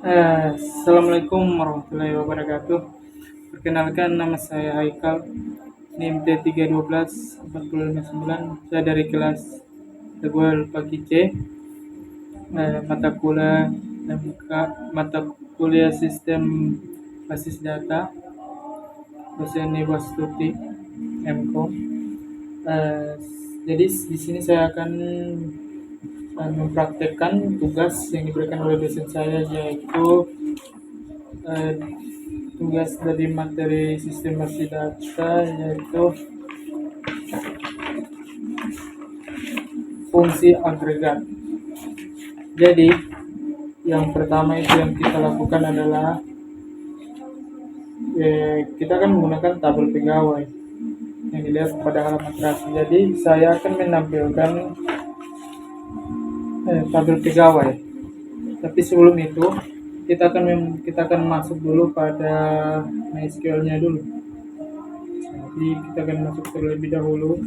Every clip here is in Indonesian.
Assalamualaikum warahmatullahi wabarakatuh. Perkenalkan nama saya Haikal, NIM T312 459. Saya dari kelas Tegual Pagi C. Mata kuliah mata kuliah Sistem Basis Data, dosen Ibu Astuti MKOM. Eh, jadi di sini saya akan mempraktekkan tugas yang diberikan oleh dosen saya, yaitu eh, tugas dari materi sistem basis data, yaitu fungsi agregat. Jadi yang pertama itu yang kita lakukan adalah kita akan menggunakan tabel pegawai yang dilihat pada halaman terakhir. Jadi saya akan menampilkan tabel pegawai. Tapi sebelum itu kita akan masuk dulu pada MySQL-nya dulu. Jadi kita akan masuk terlebih dahulu.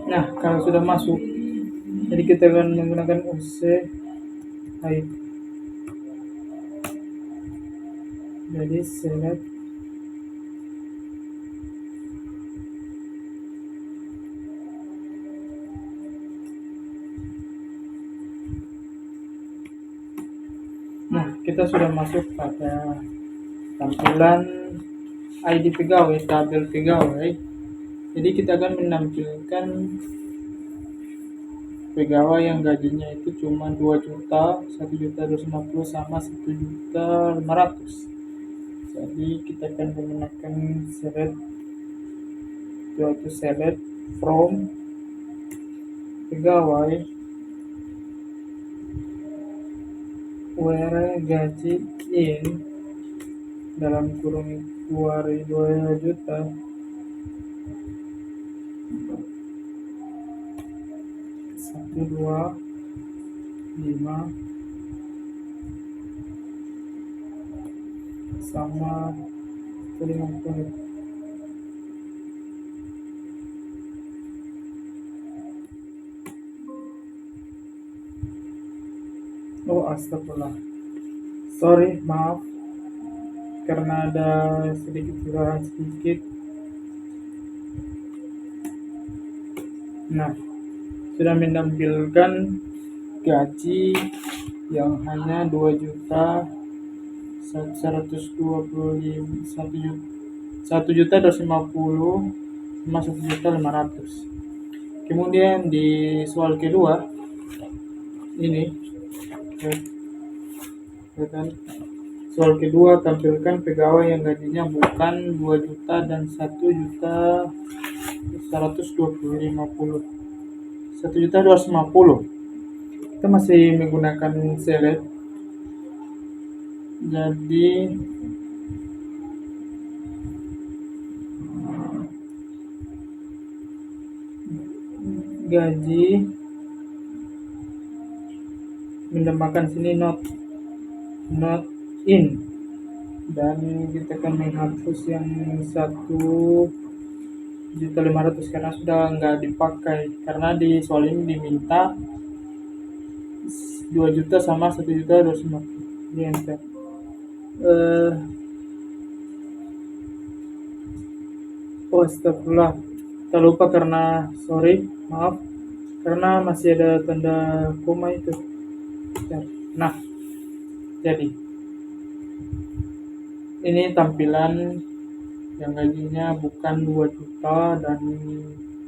Nah, kalau sudah masuk, jadi kita akan menggunakan OC hide. Jadi select Nah, kita sudah masuk pada tampilan ID pegawai, tabel pegawai. Jadi kita akan menampilkan pegawai yang gajinya itu cuma 2 juta, 1 juta 250 sama 1 juta 500. Jadi kita akan menggunakan select from pegawai where gaji in dalam kurung 2 juta 125 sama 150. Oh, astagfirullah. Sorry, maaf karena ada sedikit kesalahan sedikit. Nah, sudah menampilkan gaji yang hanya 2 juta 125 1 juta 250 sama 1 juta 500. Kemudian di soal kedua ini soal kedua, tampilkan pegawai yang gajinya bukan 2 juta dan 1 juta 150. 1 juta 250. Kita masih menggunakan select. Jadi gaji menambahkan sini not in, dan kita akan menghapus yang 1.500.000 karena sudah nggak dipakai, karena di soal ini diminta 2 juta sama 1 juta 250. Di enter. Astagfirullah, tak lupa karena maaf karena masih ada tanda koma itu. Nah, jadi ini tampilan yang gajinya bukan 2 juta dan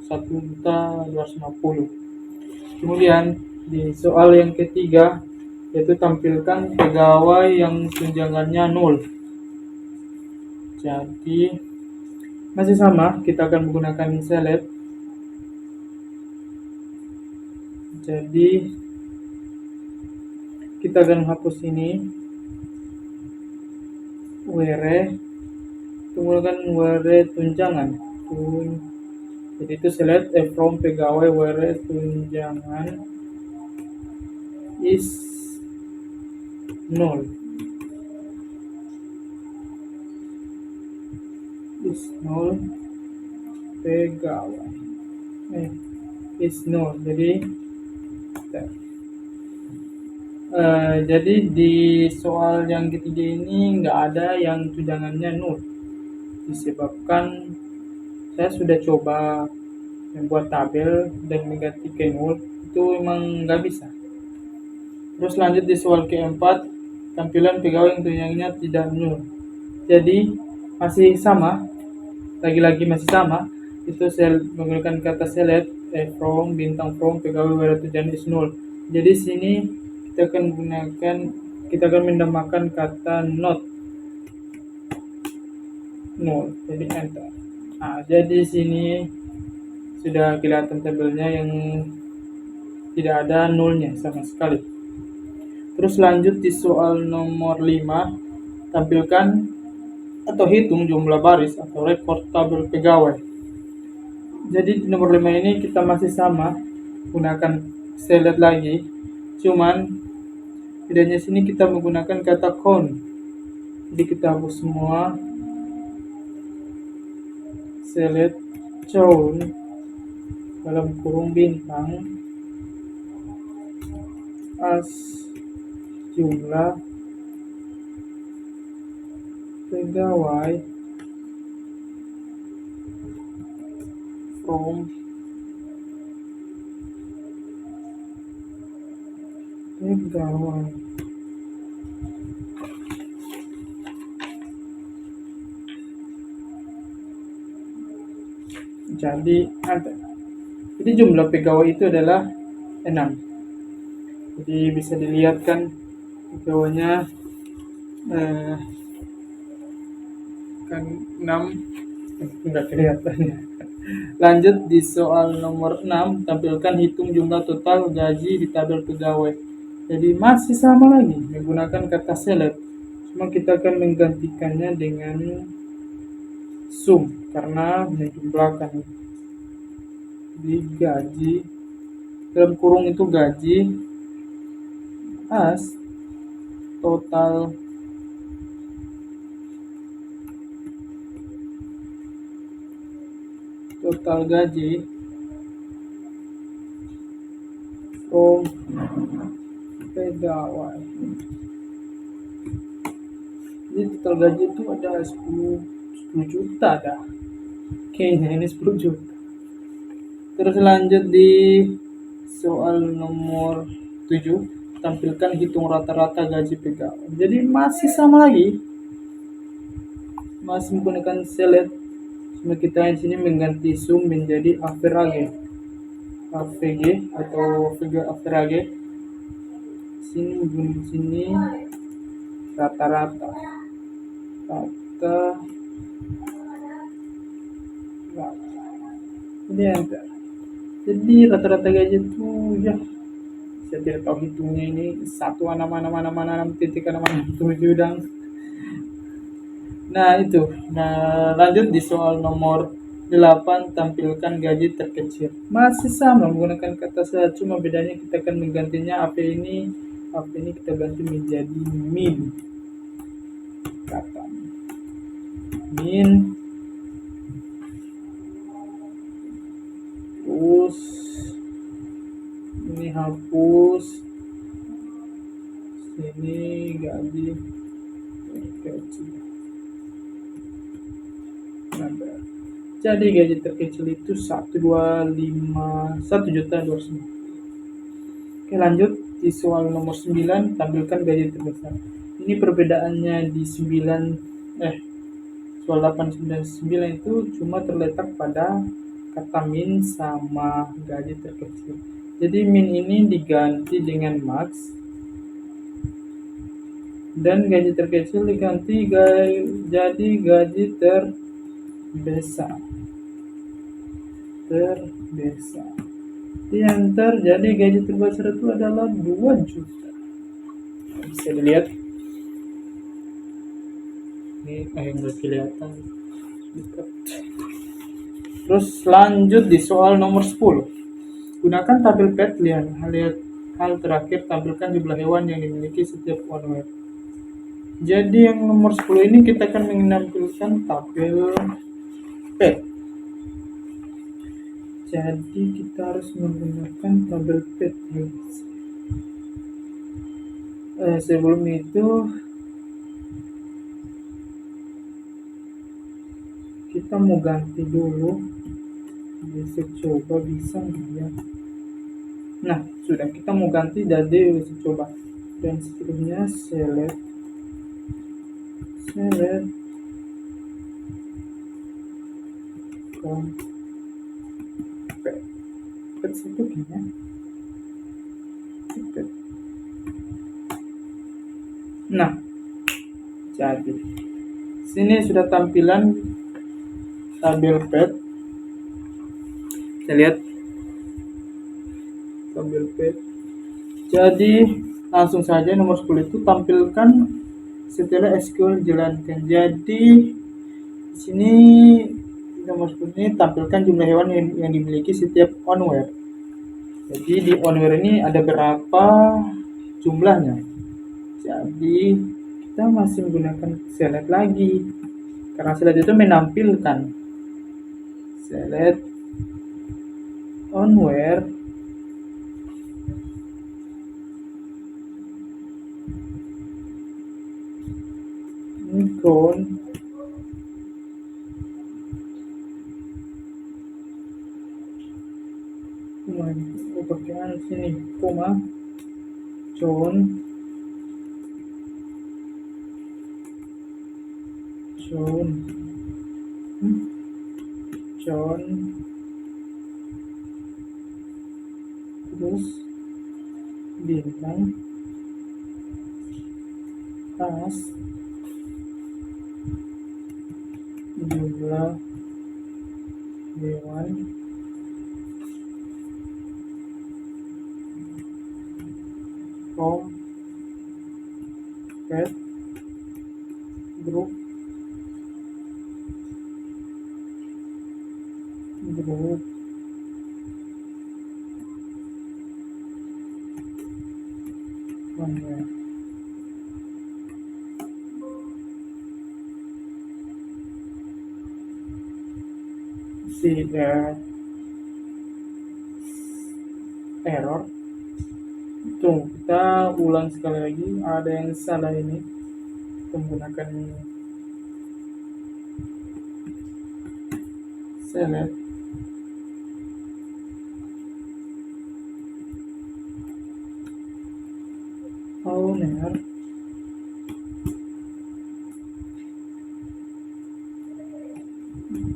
1 juta 250. Kemudian di soal yang ketiga, yaitu tampilkan pegawai yang tunjangannya 0. Jadi masih sama, kita akan menggunakan select. Jadi kita akan hapus ini. were itu menggunakan were tunjangan. Jadi itu select from pegawai were tunjangan is null. Is null pegawai. Is null. Jadi di soal yang ketiga ini nggak ada yang tunjangannya null, disebabkan saya sudah coba membuat tabel dan mengganti ke null, itu memang nggak bisa. Terus lanjut di soal keempat, tampilan pegawai yang tunjangannya tidak null. Jadi masih sama, lagi-lagi masih sama, itu saya menggunakan kata select from bintang from pegawai where tunjangan is null. Jadi sini kita akan menambahkan kata not null, jadi enter. Nah, jadi sini sudah kelihatan tabelnya yang tidak ada nullnya sama sekali. Terus lanjut di soal nomor 5, tampilkan atau hitung jumlah baris atau rekor tabel pegawai. Jadi di nomor 5 ini kita masih sama, gunakan select lagi, cuman bedanya sini kita menggunakan kata count. Jadi kita hapus semua, select count dalam kurung bintang as jumlah pegawai from pegawai. Jadi jumlah pegawai itu adalah 6. Jadi bisa dilihat kan pegawainya kan 6, enggak kelihatan ya. Lanjut di soal nomor 6, tampilkan hitung jumlah total gaji di tabel pegawai. Jadi masih sama lagi menggunakan kata select, cuma kita akan menggantikannya dengan sum karena menjumlahkan. Di gaji dalam kurung itu gaji as total gaji from pegawai. Jadi total gaji itu ada 10 juta dah. Kayaknya ini 10 juta. Terus lanjut di soal nomor 7, tampilkan hitung rata-rata gaji pegawai. Jadi masih sama lagi, masih menggunakan select, cuma kita di sini mengganti sum menjadi average, AVG atau average. Sini rata-rata. Ini enter. Jadi rata-rata gaji itu ya saya tidak tahu hitungnya, ini satu mana titik mana tujuh dan nah itu. Nah, lanjut di soal nomor 8, tampilkan gaji terkecil. Masih sama menggunakan kata saya, cuma bedanya kita akan menggantinya apa ini kita ganti menjadi min. Kata min, terus ini hapus, sini gaji terkecil. Jadi gaji terkecil itu 1.250.000. Oke, lanjut di soal nomor 9, tampilkan gaji terbesar. Ini perbedaannya di soal 8, 9, 9 itu cuma terletak pada kata min sama gaji terkecil. Jadi min ini diganti dengan max dan gaji terkecil diganti jadi gaji terbesar. Yang terjadi gaji terbesar itu adalah 2 juta. Bisa dilihat ini yang nggak kelihatan. Terus lanjut di soal nomor 10. Gunakan tabel Peatlian. Hal terakhir, tampilkan jumlah hewan yang dimiliki setiap onward. Jadi yang nomor 10 ini kita akan menampilkan tabel pet. Jadi kita harus menggunakan tabel pet. Sebelum itu kita mau ganti dulu. Besok coba bisa nggak ya? Nah, sudah, kita mau ganti jadi besok coba. Dan seterusnya select pet itu gimana? Pet. Nah, jadi sini sudah tampilan tabel pet. Kita lihat tabel pet. Jadi langsung saja nomor 10 itu tampilkan setelah SQL jalankan. Jadi di sini nomor 10 ini tampilkan jumlah hewan yang dimiliki setiap onward. Jadi di onward ini ada berapa jumlahnya. Jadi kita masih menggunakan select lagi, karena select itu menampilkan. Select onward Nikon bagian sini koma John terus bintang pas jumlah hewan from pet group onward. See the error. Tuh, kita ulang sekali lagi, ada yang salah ini. Kita menggunakan select owner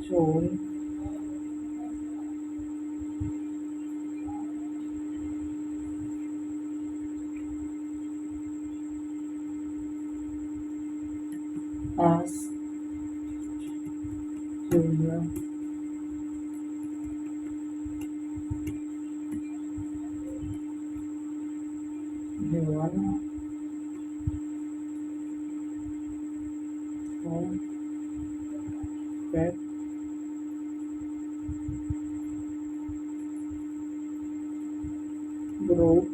John as jumlah hewan from pet group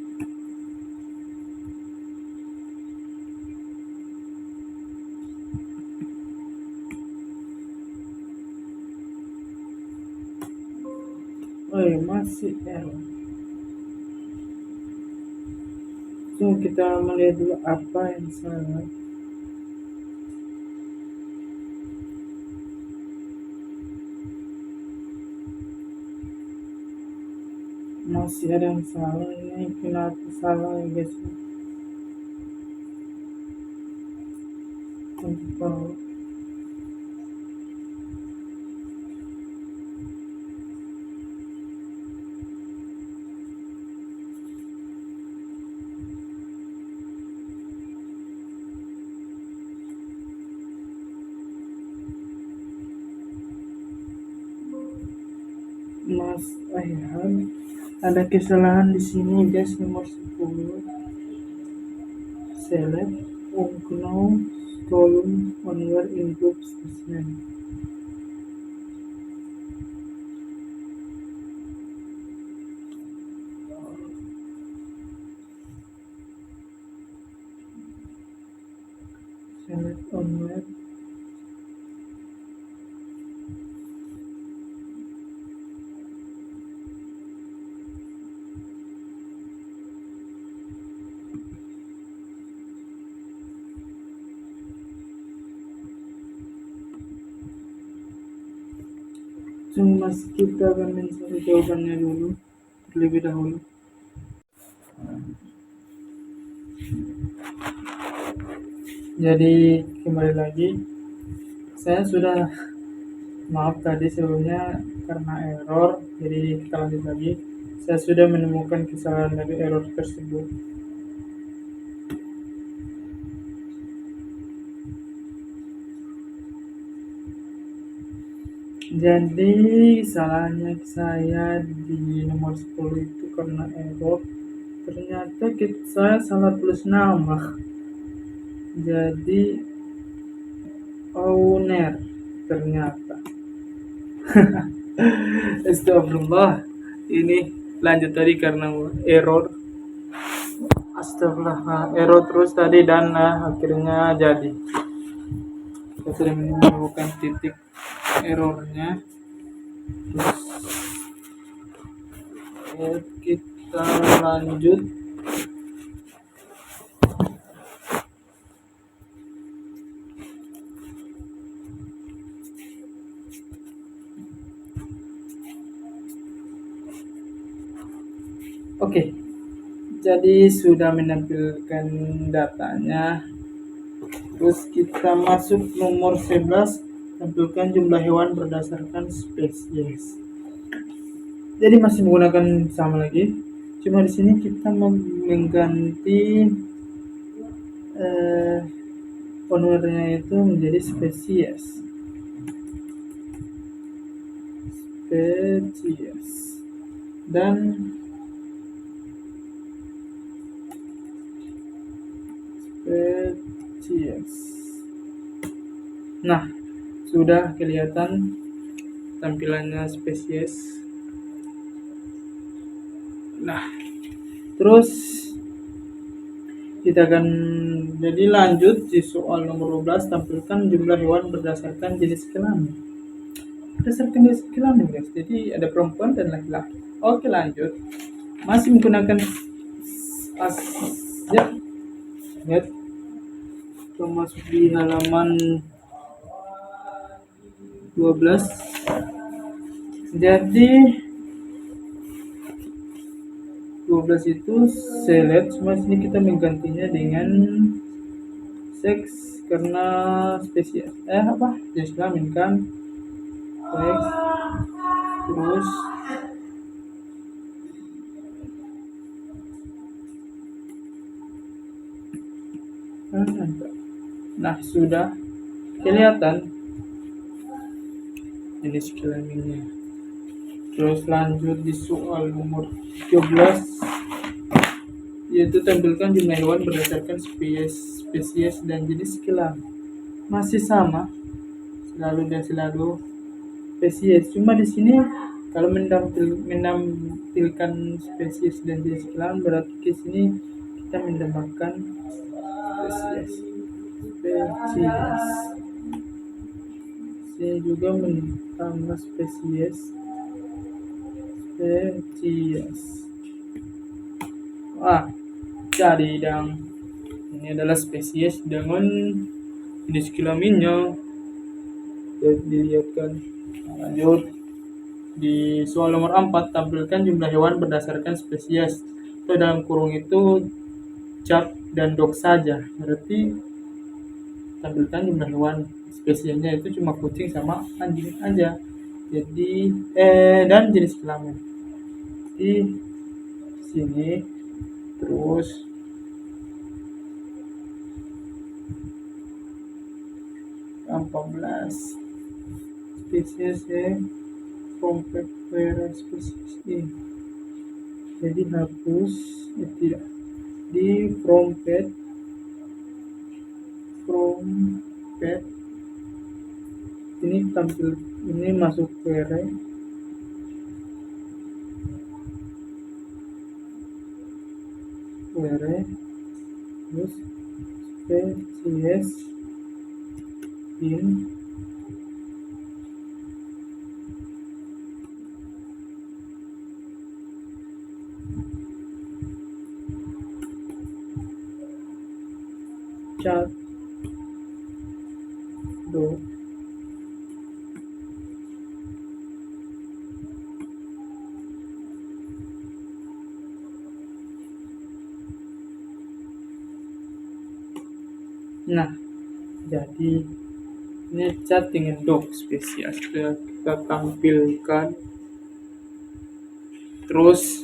masih error. So kita melihat dulu apa yang salah. Masih ada yang salah, ini kenapa salah ya guys? Untuk Mas Ayhan, ada kesalahan di sini guys, nomor 10 select unknown column onward in group specimen. Select onward. Cuma kita akan mencari jawabannya dulu terlebih dahulu. Jadi kembali lagi, saya sudah maaf tadi sebelumnya karena error, jadi kita lanjut lagi. Saya sudah menemukan kesalahan dari error tersebut. Jadi salahnya saya di nomor 10 itu karena error. Ternyata saya salah tulis nama. Jadi owner ternyata. Astagfirullah. Ini lanjut tadi karena error. Astagfirullah, error terus tadi dan akhirnya jadi. Kita sudah menemukan titik errornya. Terus kita lanjut. Oke, jadi sudah menampilkan datanya. Terus kita masuk nomor 11, tampilkan jumlah hewan berdasarkan spesies. Jadi masih menggunakan sama lagi, cuma di sini kita mengganti ownernya itu menjadi spesies. Dan spesies. Nah, sudah kelihatan tampilannya spesies. Nah, terus kita akan jadi lanjut di soal nomor 12, tampilkan jumlah hewan berdasarkan jenis kelamin. Berdasarkan jenis kelamin, guys. Jadi ada perempuan dan laki-laki. Oke, lanjut. Masih menggunakan ya. Lihat. Kita masuk di halaman 12. Jadi 12 itu select, cuma sini kita menggantinya dengan seks karena spesies jenis kelamin kan, seks. Terus nah sudah kelihatan jenis kelaminnya. Terus lanjut di soal nomor 13, yaitu tampilkan jumlah hewan berdasarkan spesies dan jenis kelamin. Masih sama, selalu spesies. Cuma di sini kalau menampilkan spesies dan jenis kelamin, berarti di sini kita menambahkan spesies. Saya juga menambah spesies. Jadi ini adalah spesies dengan jenis kelaminnya. Dilihatkan. Lanjut di soal nomor 4, tampilkan jumlah hewan berdasarkan spesies. Itu dalam kurung itu cat dan dog saja. Berarti tampilkan jumlah hewan spesiesnya itu cuma kucing sama anjing aja. Jadi dan jenis kelamin di sini. Terus spesies compact where species in. Jadi hapus tidak di from pet from pet. Ini tampil, ini masuk query, terus species in chat dot nah, jadi ini chat dengan dog spesies kita tampilkan. Terus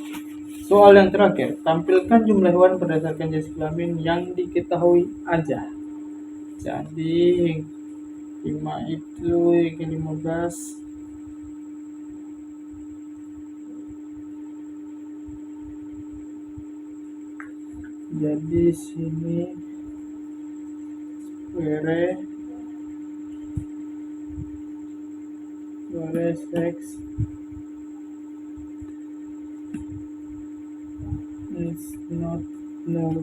soal yang terakhir, tampilkan jumlah hewan berdasarkan jenis kelamin yang diketahui aja. Jadi 5 itu yang ke-15. Jadi sini query sex is not null.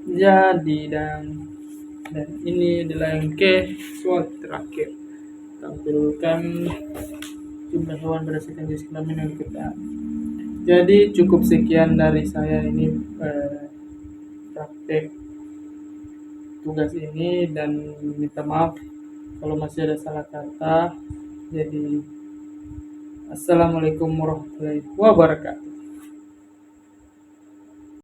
Jadi dan ini adalah yang ke soal terakhir, tampilkan jumlah hewan berdasarkan jenis kelamin yang kita. Jadi cukup sekian dari saya ini praktek tugas ini, dan minta maaf kalau masih ada salah kata. Jadi assalamualaikum warahmatullahi wabarakatuh.